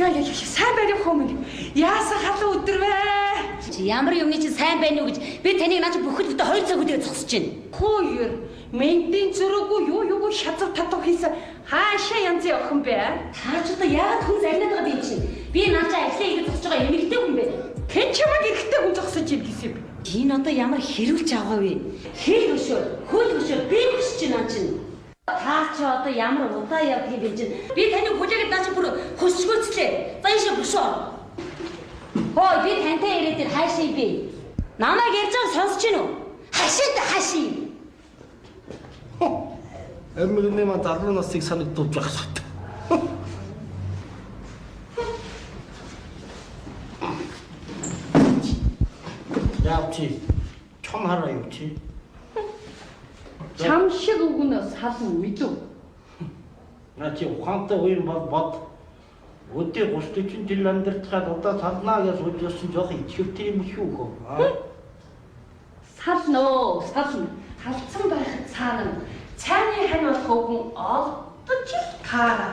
Яа сайн байна уу хүмүүс? Яасан халуун өдөр вэ? Чи ямар юмны чи сайн байна уу гэж би таныг наач бүхэл бүтэ 2 цаг үдээ зогсож байна. Хоёр ментийн зөрөөгөө юу шазав татах хийсэн хаашаа янзын охин бэ? Та ч одоо яагаад хүн загнаад байгаа юм чинь? Би наачаа ажлаа хийж зогсож байгаа эмэгтэй хүн байна. Хэн чамайг эрэгтэй хүн зогсож ийн гэсэн юм бэ? Энэ одоо ямар хэрүүлж байгаа вэ? Хэл хөшөө, хөл хөшөө би хүсэж байна чинь. Та ч одоо ямар удаа явдаг юм бэ чинь? Би таны хүлээгээд наач бүр хөсгөөцлээ. За ийшээ бөшөө. Хөөе би тантай ирээд ир хаашаа би. Намайг ярьж байгаа сонсож гин үү? Хаашаа. Эмэгний маа залуу насыг санагдуулж байгаа шат. Яавчи. Чом хараа юу чи? Чам шиг өгнөөс хална мэдв. На чи ухаантай үеийн бод. Өдөө 30-40 жил амьдарчаад одоо салнаа гэж суужсэн жоох ичвэтэй юм шүү хөө. Сална. Халцсан байхад цаана цааны хань болох өгөн олдож кара.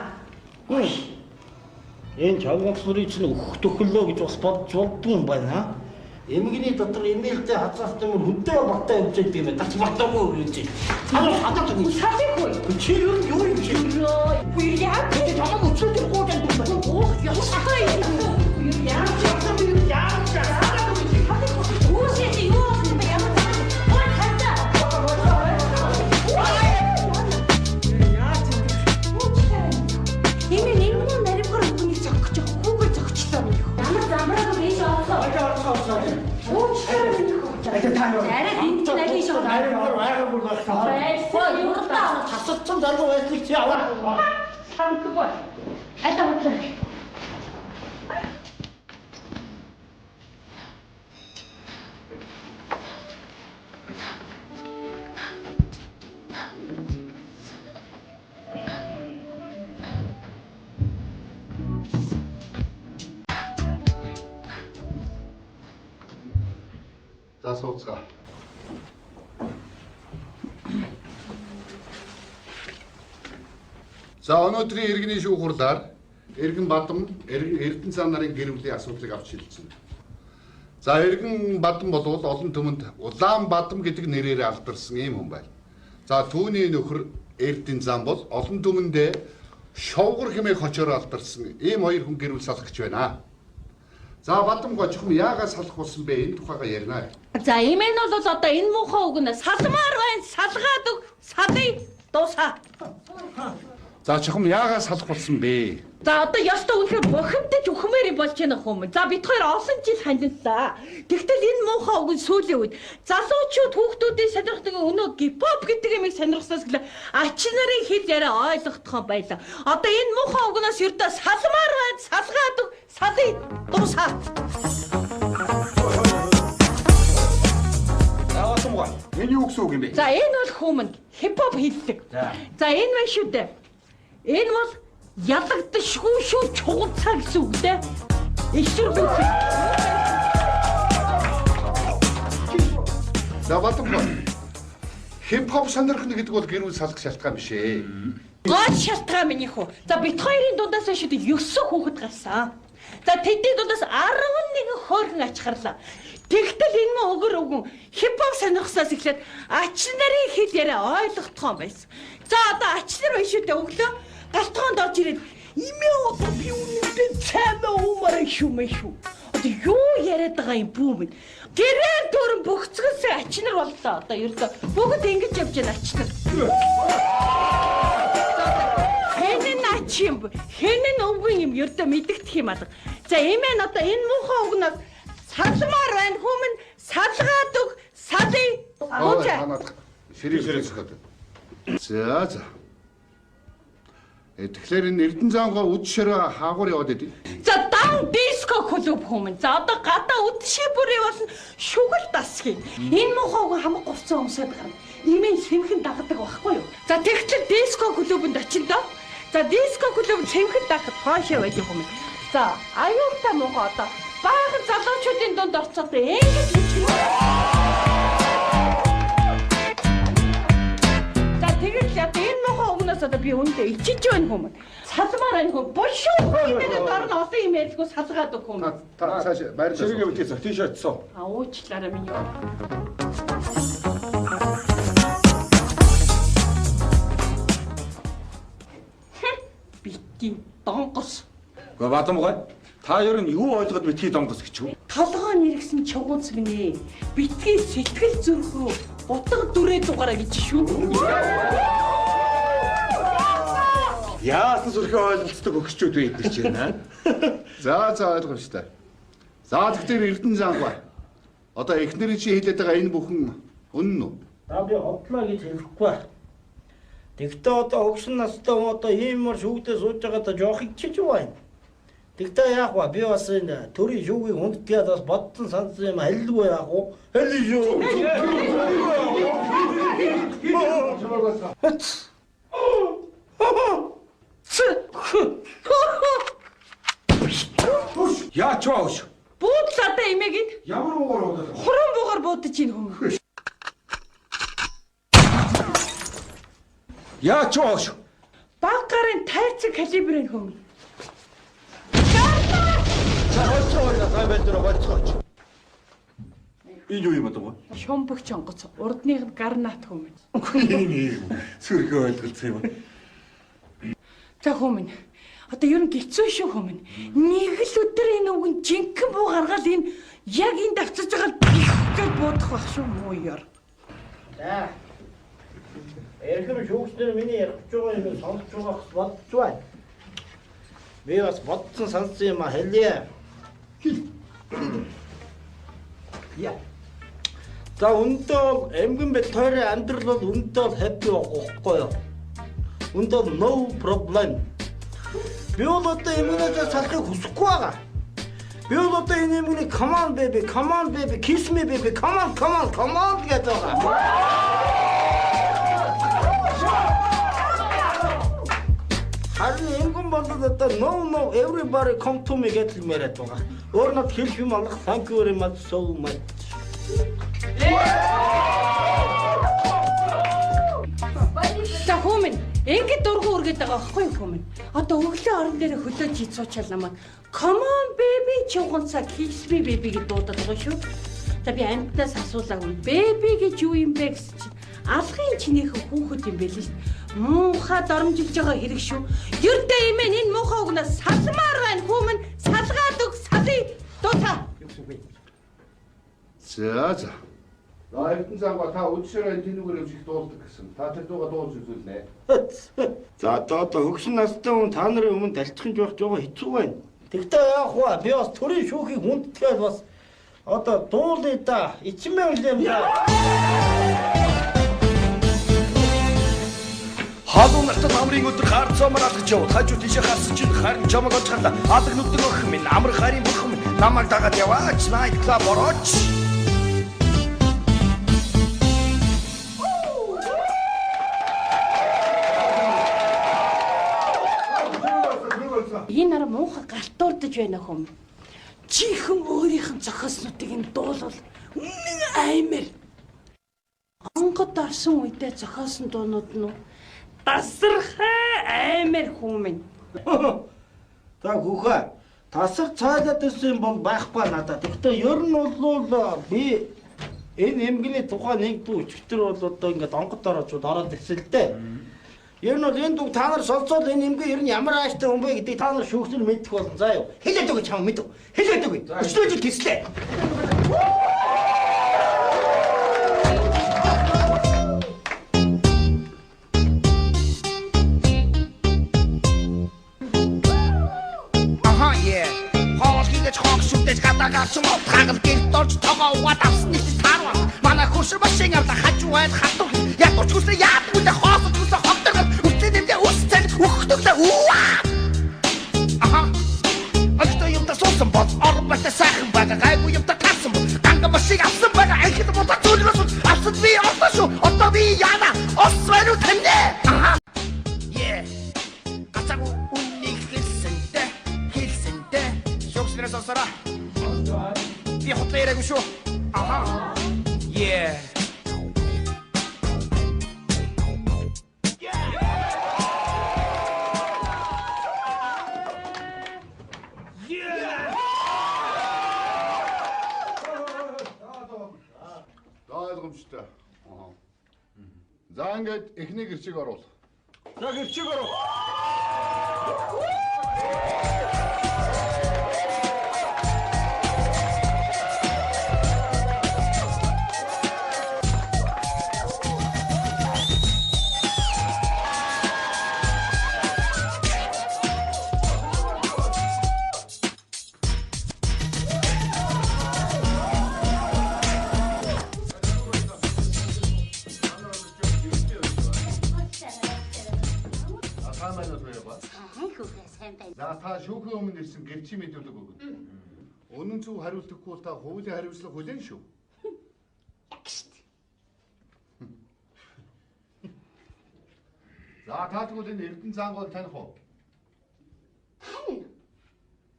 Энэ чавгацлыг чинь өгөх төхөлөө гэж бас бодж болдгүй юм байна. Эмгний дотор эмээлтэй хацаас юм хүнтэй баттай явж байд юм байна. Тач батаагүй гэж. Хадаад юм. Салих Чи юу юм чи? үгүй яа гэж чамаг өчигдөр гоодан дурсан. Оох ясахаа юм. Яа Арай энд чинь агийн шоу. Айгаа бүр байна. Байсаа юу та Хасцсан залуу байсныг чи аваа. хамтгүй. Атаа утлаа. За сууцгаа. За өнөөдрийн иргэний шүүхурлаар Эргэн Бадам Эрдэнэцан нарын гэр бүлийн асуудлыг авч шилжсэн. За Эргэн Бадам бол олон түмэнд Улаан Бадам гэдэг нэрээр алдарсан ийм хүн байна. За түүний нөхөр Эрдэнэцан бол олон түмэндээ Шовгор хэмээх хочоор алдарсан ийм хоёр хүн гэр бүл салах гэж байна. За Бадам гожихм яагаад салах болсон бэ? Энэ тухайга ярина. За имэн бол одоо энэ муухай үгнэ салмаар байна. Салгаад өг. Салыг дуусаа. За чухам яагаад салах болсон бэ? За одоо ёстой үнэхээр бохимдож өхмээр болж байна хүмүүс. За бид хоёр олон жил хандсан. Тэгтэл энэ муухай үг нь сүүлийн үед залуучууд хүүхдүүдийн сонирхдаг өнөө гипоп гэдэг юмыг сонирхсоос гэлээ ач нарын хэл яриа ойлгохдох байлаа. Одоо энэ муухай үгнээс ердөө салмаар байна. Салгаад өг. Салыг дуусаа. Тааватмгаа. Энэ юу гэсэн үг юм бэ? За энэ бол хүмүн хипхоп хэллэг. За энэ байна шүү дээ. Энэ бол ялагдшгүй шүү чугацаа гэсэн үг дээ. Эшэр бүх. За Бадамгаа. Хипхоп сонирхно гэдэг бол гэр бүл салах шалтгаан биш ээ. Гол шалтгаан минийх үү. За бит хоёрын дундаас шүү дээ 9 хүүхэд гарсан. За тэдний дундаас 11 хөөрхөн ачхарлаа. Тэгтэл энэ мөн өгөр өгөн хипхоп сонирхсоос эхлээд ач нарын хэл яриа ойлгохдох юм байсан. За одоо ач нар байна шүү дээ өглөө галтгоонд орж ирээд имээ одоо би үнэндээ цаана уумараа шүмээ шүү. Одоо юу яриад байгаа юм бүү минь. Гэрээ дөрөн бөхцгөөсөө ач нар боллоо. Одоо ердөө бүгд ингэж явж байна ач нар. Хэнэн ач юм бэ? Хэнэн өвгөн юм ердөө мэдэгдэх юм алга. За имээ одоо энэ муухай өгнөөс салмаар байна хүмүн салгаад өг салыг Танаад ширээ зөвхөд. За. Тэгэхээр энэ Эрдэнэцангаа үдшээрээ хаагуур яваад идэв. За дан диско клуб хүмүн. За одоо гадаа үдшээ бүрээ болно шүгэл дасхий. Энэ мохоог хамаг гуцсан өмсөд гарна. Имэн сэмхэн дагдаг байхгүй юу? За тэгтэл диско клубынд очин доо. За диско клуб сэмхэн дагах хоошоо байж хүмүн. За аюултай мохоо одоо баахан залуучуудын дунд орцоод ингэж үчгэн. За тэгэл яг энэ мохоо өгнөөс одоо би үүндээ ичиж байна хүмүүс. Салмаар энэ хүмүүс бошоо гэдэг дараа нь олон юм ярьдгүй салгаад өг хүмүүс. Та цааш байрлал. Сэргээ битээ цаг тийш очсон. Уучлаарай минь юу. Битгий донгос. Гэхдээ Бадамгай та ер нь юу ойлгоод битгий донгос гэж юу? Толгоо нэргсэн чугунц гинэ. Битгий сэтгэл зүрх рүү утга дүрээ дугаараа гэж шүү. Яасан зүрхээ ойлголцдог өгчүүд байдаг ч юм аа. За ойлгомжтой. За тэгэхээр Эрдэнэ Занбай. Одоо эхнэрийн чи хэлээд байгаа энэ бүхэн үнэн үү? За би хотлоо гэж хэлэхгүй. Тэгтээ одоо хөгшин настай хүн одоо иймэр шүүгдээ сууж байгаа та жоох ичиж байна. Тэгтээ яах вэ? Би бас энэ төрийн шүүгийг хүндгээд бас бодсон сансан юм хэллгүй яах вэ? Хэлээ шүү. Яач воош. Буудлаатай имийг ин Ямар уугаар удаа. хуран буугаар буудаж ийн хүмүүс. Яач воош. Баг гарын тайцаг калибрын хүмүүс. За хоцоо гай бэлдэр боцооч. Энэ юу юм одоо? Шомбогч онгоц урдных нь гарнат хүмүүс. Сүрхээ ойлголцсон юм. За хүмүүс. Одоо ер нь гिचүү шүү хүмүүс. Нэг л өдөр энэ үгэн жинхэнэ буу гаргаад энэ яг энэ давцаж байгаа гэж бодох байх шүү мууяр. За. Эрхэм шүүгчдэр миний ярих байгаа юм сонсож байгаа бодож байна. Би бас бодсон сансан юм хэлье. Яа. За өндөө эмгэн бит тойрон амьдрал бол өндөө happy байхгүй юу? Өндөө no problem. Би бол одоо эмгэнээс салахыг хүсэхгүй байгаа. Би бол одоо энэ эмгэнийг come on baby, kiss me baby, come on гэдэг байгаа. Харин эмгэн болоод одоо no everybody come to me гэж хэлмээрээд байгаа. Өөр нот хэлэх юм алах thank you very much so much. За хүмүүс ингэж дургу үргээд байгаа байхгүй хүмүүс. Одоо өглөө орон дээр хөлөө жид суучаал намайг come on baby чуганцаа kiss me baby гэж дуудаад байгаа шүү. За би амтнаас асуулаагүй baby гэж юу юм бэ гэсэн чинь алгын чинийхэн хүүхэд юм байл л. Муухай доромжилж байгаа хэрэг шүү. Ердөө имэн энэ муухай угнаас салмаар байна хүмүүс салгаад өг салъя дуутаа. За. Эрдэнэ Занбай та өдшөрөө тэнүүгээр явж их дуулдаг гэсэн. Та тэр дууга дуулж үзүүлнэ. За одоо хөгшин настай хүн та нарын өмнө далчих нь жоох хэцүү байна. Тэгтээ яах вэ? Би бас төрийн шүүхийг хүндэтгээд бас одоо дуулъя да. Ичмээ үлэм да. Халуун нарт амрын өдөр хаарцаамаар алгаж яваад хажуу тийшээ харсан чинь харин чамаг олж харлаа. Алаг нүдэн өх минь амар харийн бурхан минь намайг дагаад яваач найт клуб орооч. Энэ нар муухай галтуурдаж байна хүм. Чихэн өөрийнх нь зохиоснуудыг энэ дуулвал үнэн аймар. Онгод орсон үедээ зохиосон дуунууд нь тасархай аймар хүмэн. За хүүхэ тасар цаалаад ирсэн бол байхгүй надад. Тэгтээ ер нь бол би энэ эмгэний тухайн нэг дүү өчтөр бол одоо ингээд онгод ороод ирсэн л дээ. Ер нь бол энэ дүү та нар сонсоод энэ эмгэн ер нь ямар ааштай хүн бэ гэдгийг та нар шүүгчнэр мэдэх болно. За юу. Хэлээд өгөө чам мэдв. Хэлээд өгөө. Өчтөр жил гислээ. Гадаагаар ч утгаагаар гэрт орж тоогоо угаад авсан нэг таарва. Манай хөрш машин авда хажуу байл хатуу. Ядууч хүснэ яадгүй л хоосож хүснэ хотдог. Үстэй нэмдэ үстэй хөхтөгтэй үуа. Аха. Агтай юм да суусан бод орбат сайхан бага гайгүй юм да таарсан бод. Ганга машин авсан бага айхэд бодож зүлрээс авсан би ордоо шүү. Одоо би яана. Освэрү тэнэ. Аха. Yeah. Гацагу үннийг хэлсэнтэй. Шүүгчнээс осороо. Би хотлоорой шүү. Аха. Yeah. За ингээд эхний гэрчийг оруул. За гэрчиг ороо. За та шүүхийн өмнө ирсэн гэрчийн мэдүүлэг өгнө. Үнэн зөв хариулт өгөхгүй та хуулийн хариуцлага хүлээн шүү. За та тэгвэл энэ Эрдэнэ цаангуул таних уу?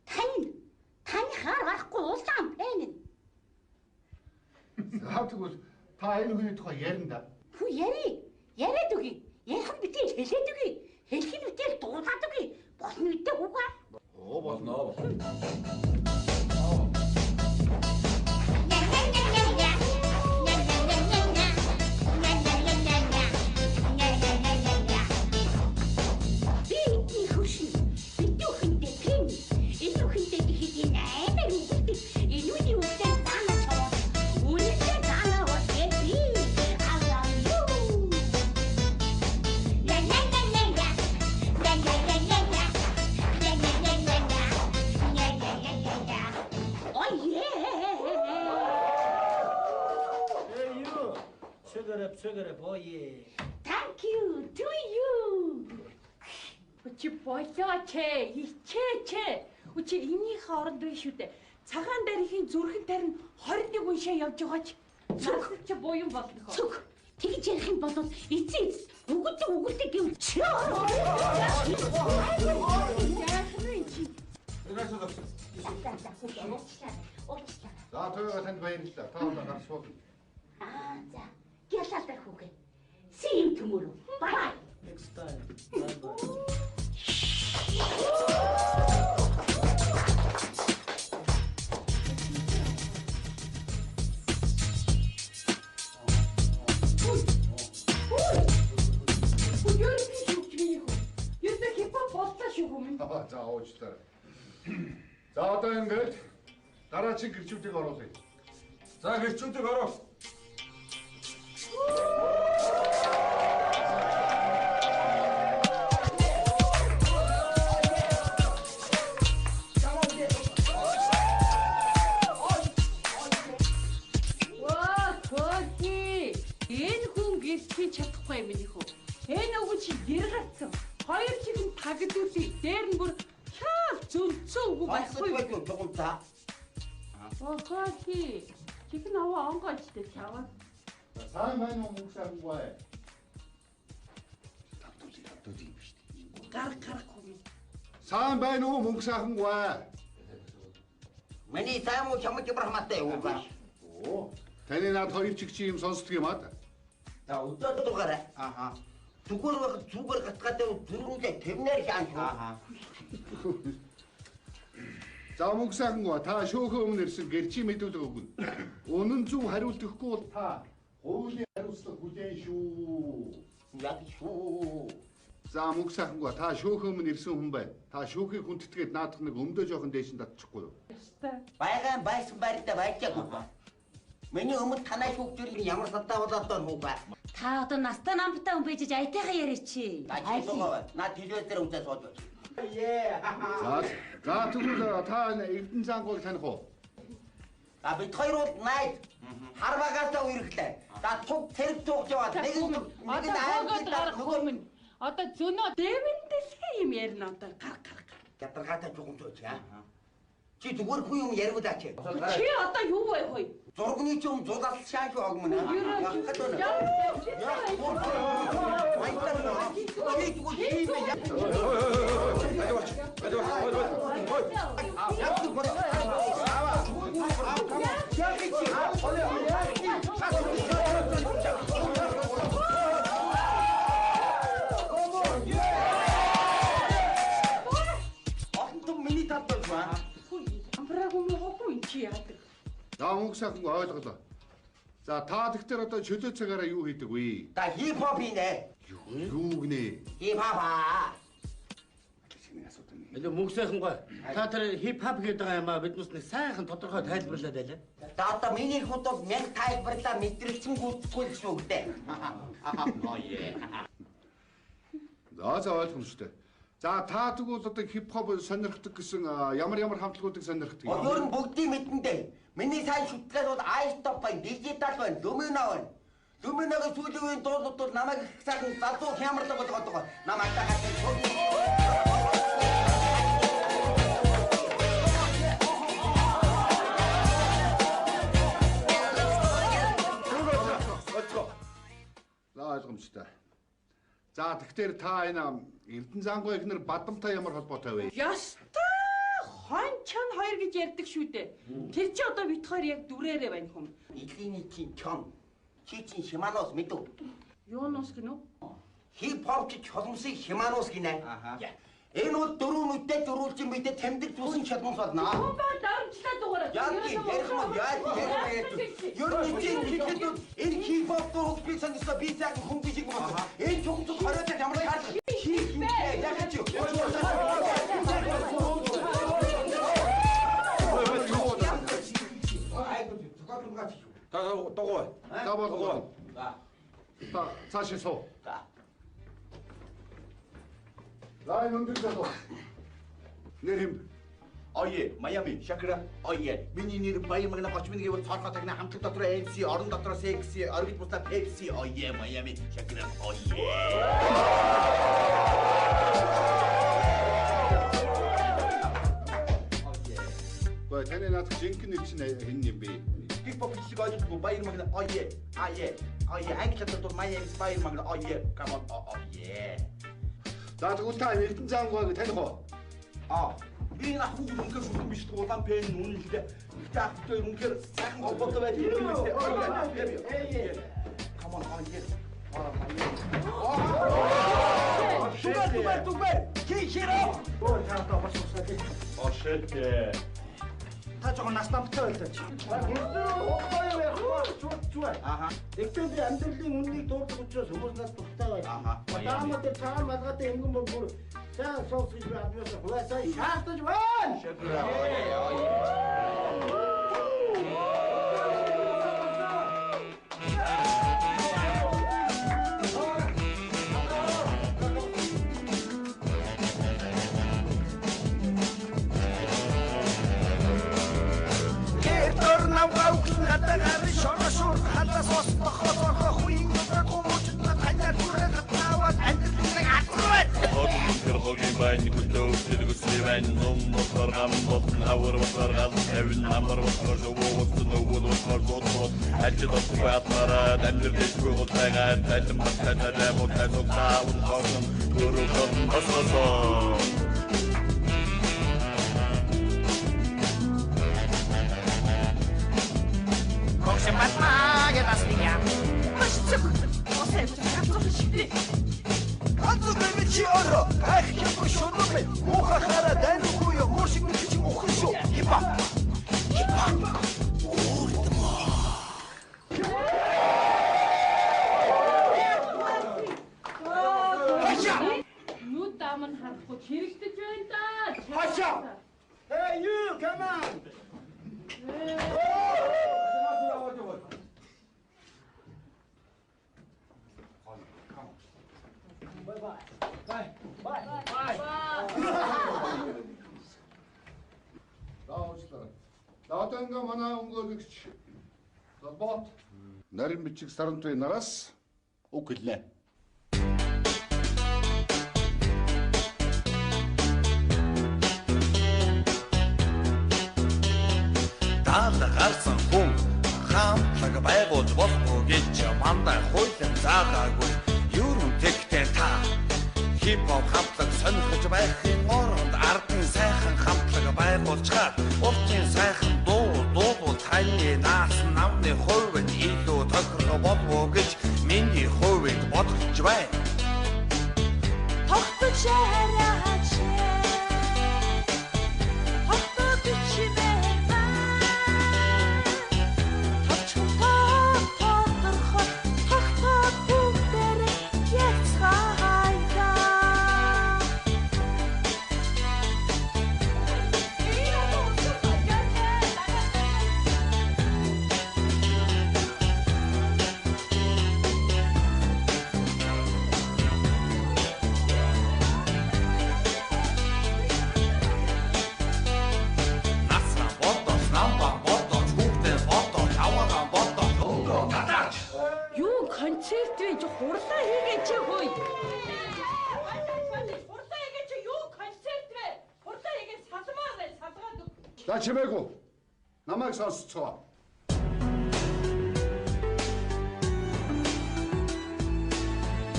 Таны хаар гарахгүй улаан байна. За тэгвэл та энэ хүний тухай ярина да. Хүү яриад үгүй. Ярих нь битээ хэлээд үгүй. Хэлэх нь битээ дуулаад үгүй. Болно үедээ үгүй. Оо болно. Sugar boy. Thank you to you. Чи болооч хичээч. Чи энийх оронд биш үү дээ. Цагаан дарихийн зүрхэн тарин 21 уншаа явж байгаач. Зүрх чи буян болно хөө. Зүг. Тэгж ярих юм бол эцэг үгүлдэг юм чи. За тойгоо танд баярлалаа. Та удаа гарч суух. За. Гялалтай хүүгээ. See you tomorrow. Bye. Next time. Bye bye. За уучлаарай. За одоо ингээд дараагийн гэрчүүдийг оруулъя. За гэрчүүдийг ороо. Чадахгүй юм нөхөө. Энэ өгч гэр гацсан. Хоёр чиглэн тагдуулъя. Дээр нь бүр шаал зөлцөө үгүй байхгүй юу? Дугуйта. Окей. Чихэн аваа онгойчтэй чаваа. Сайн байна уу мөнгөсангүй. Тавтуулъя биш үү? Гарахгүй. Сайн байна уу мөнгөсангүй. Миний сайн уу чамд брахматай юу ба? Оо. Таны над хоёр чигчи юм сонсдог юм аа. Та өдөө дугаарай. Аха. Зүгээр гатгатай дөрвөлээ тэрнэр хаан шүү. Аха. За мөнгөсангүй та шөөхөн өмнө ирсэн гэрчийн мэдүүлэг өгнө. Үнэн зөв хариулт өгөхгүй бол та хуулийн хариуцлага хүлээн шүү. Яг шүү. За мөнгөсангүй та шөөхөн өмнө ирсэн хүн байна. Та шөөхийг хүндэтгээд наадах нэг өмдөө жоохон дээш нь татчихгүй юу? Баяган байсан барьда баяжаагүй ба. Миний өмнө танай шүүгчрийн ямар сатаа болоод байна уу ба? Та одоо настай намтай хүн байж айтайгаа яриач чи. Наад телевизээр үзэж сууж байна. За тэгвэл та Эрдэнэ цаангуул таних уу? А бид хоёр бол найд харвагаасаа үерхлээ. За цуг тэрэг цугж яваад нэг нь одоо зөнөө дэвэндэлхэ юм ярина одоо гар. Ятаргаатай чугам цууч яа. Чи зүгээр хүү юм яригудаач. Чи одоо юу вэ хөөе? Зургны чум зулал шааш огмон. Амбраагүй муугүй чи яадаг. За мөнгөсангүй ойлголоо. За та тэгтэр одоо чөлөө цагаараа юу хийдэг вэ? Та хипхопийнэ. Юу гинэ? Хипхоп аа. Илүү мөнгө сайхан гой. Та тэр хип хоп гэдэг юм аа биднээс нэг сайхан тодорхой тайлбарлаад байлаа. За одоо миний хот бол мянга тайлбарлаа мэдрэлцэн гүйцэхгүй л шүү дээ. За ойлгомжтой. За та тэгвэл одоо хипхоп сонирхдаг гэсэн ямар хамтлагуудыг сонирхдаг юм? Өөр нь бүгдийг мэдэн дээ. Миний сайн шүтлээд бол iStop байна, дижитал байна, домино байна. Доминогийн сүүлийн үеийн дуулууд бол намайг их сайхан залуу хямралдаг болгоод байгаа. Намайг тахаад За ойлгомжтой. За тэгэхээр та энэ Эрдэнэ зангуй ихнэр бадамтай ямар холбоотой вэ? Яста хончон хоёр гэж ярьдаг шүү дээ. Тэр чи одоо бит хоёр яг дүрээрээ байна хүм. Илиний чин чон. Чи чин Шиманос мэдв. Юунос гинөө? Хипхоп чи чоломсыг Шиманос гинэ. Энэ бол дөрөв нүдтэй дөрүүлж юм бидэ тамдаг тусан шалмус болно. Баа дарамжлаа дугаараа. Яг ярих юм яаж. Ер нь чи хэлэхэд энэ хипхоп дөрөв би санагдсан би яг хүн биш юм байна. Энэ чухал хараад ямар шаардлага. Яг чи. Та догоо. За болов. Та цаашаа суу. За энэ өндөр залуу. Нэр хэм? Ое, Майами, Шакра, ое. Миний нэр Баяр Магна Гочмын гэвэл цаалгаа тагна хамтлаг дотор MC, орон дотор секси, оргид бусдаа Pepsi, ое, Майами, Шакра, ое. Гой таны наад жинхэнэ нэр чинь хэн юм бэ? Хипхоп шиг ойлгохгүй Баяр Магна, ое, ае. Ое, англиар дотор Майами, Баяр Магна, ое. Come on, ое. За тэгвэл та Эрдэнэ зангуйг таних уу? Би энэ ахын үнээр шүтэн биш улаан пен үнэлдэ. Гэтэ ахтай үнээр сайхан холбоотой байх юм байна. Come on, Тугай. Чи хиро. Та басуулсан. Шэт. Та жоо настамтай байлаач. Тэгтээ би амьдралын үннийг дурдах учраас хүмүүс нас дуртай байна. Даамаа тэр цагаан малгайтай хөнгөн бол бүр сайн соус гэж авчихсан. Хуйлаа шаардаж байна. Байн хүлөөсөл гүсэвэн ном моторгам ботн авар моторгам эвэн амар мотор жовоос нөгөө мотор ажид отбаатара дамжирдэхгүй утайгаа тайлан баттай мотай цогтаун хосон өрөөгөн босгосоо Коксе батмаге насния Машцэк осэт хатсошти Азугай чи оро ахи шунуме ухахара данугуё мошиг чи ухшо хипа Нүд даамн харахгүй хэрэгтэж байна да. Хашаа. Hey you, come on. За одоо ингээ манай өнгөрөгч Залбот нарийн бичиг Сарантуй нараас үг хэлнэ. Таалга гарсан хүн хамтлаг байгуулж болохгүй гэж мандаа хуулин заагаагүй юурын тэгтээ та хипхоп хамтлаг сонирхож байхын оронд ардын сайхан хамтлаг байгуулчаар уртын сайхан дуу таны наас намны хувьд илүү тохирох болов гэж миний хувьд бодож байна. Тогтож хараач. Тогтож бичмээ. Тогтож За чимээгүй. Намайг сонсцгоо.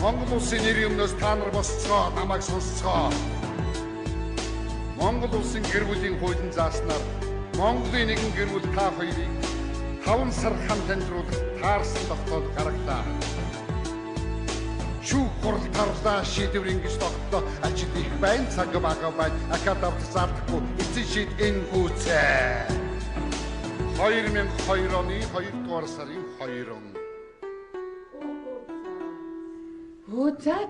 Монгол улсын нэрийн өмнөөс та нар босцгоо, намайг сонсцгоо. Монгол улсын гэр бүлийн хуулийн зааснаар Монголын нэгэн гэр бүл та хоёрыг 5 сар хамт амьдруулах таарсан тогтоол гаргалаа. Шүүх хурал тарлаа шийдвэр ингэж тогтлоо. Ажил их байна, цаг бага байна. Академик зардаггүй эцэг шийд энэ гүцээ. 2002 оны 2 дугаар сарын 2 он. За.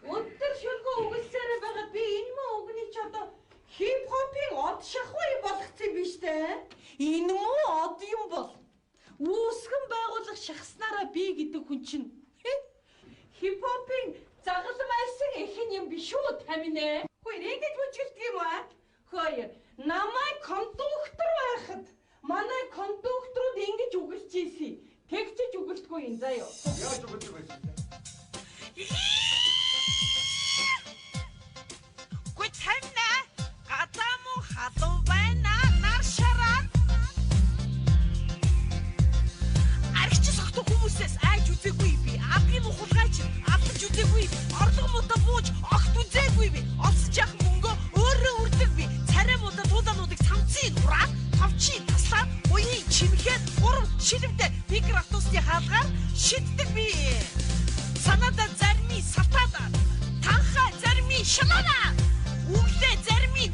Өдөр шөнөгүй үгэлсээр байгаа би энэ мөн өгний ч одоо хип-хопын од шахвар болгоцсон биз дээ. Энэ мөн од юм бол үүсгэн байгуулах шахснараа би гэдэг хүн чинь хип-хопын загалмайлсан эхэн юм биш үү таминэ? Хөөе ингэж үжилдэг юм аа? Хөөе намайг кондуктор байхад манай кондукторууд ингэж үгэлж ийсэн. Тэгчж үгэлдэггүй юм заяа. Яаж үгэлж байсан? Гүт хамна гадааму халуу байна нар шараад аригч согтох хүмүүсээс айж үзээгүй би абгийн ухалгаач алдаж үзээгүй орлого муута бууж огт үзээгүй би олсож явах мөнгө өөрөө үрдэг би царай муута туудануудыг самцын ураад товчийн таслаад уян чимхэд 3 шилэмтэй микроавтобусны хаалгаар шиддэг би санада зарми сатада танха зарми шалана үглээ зарми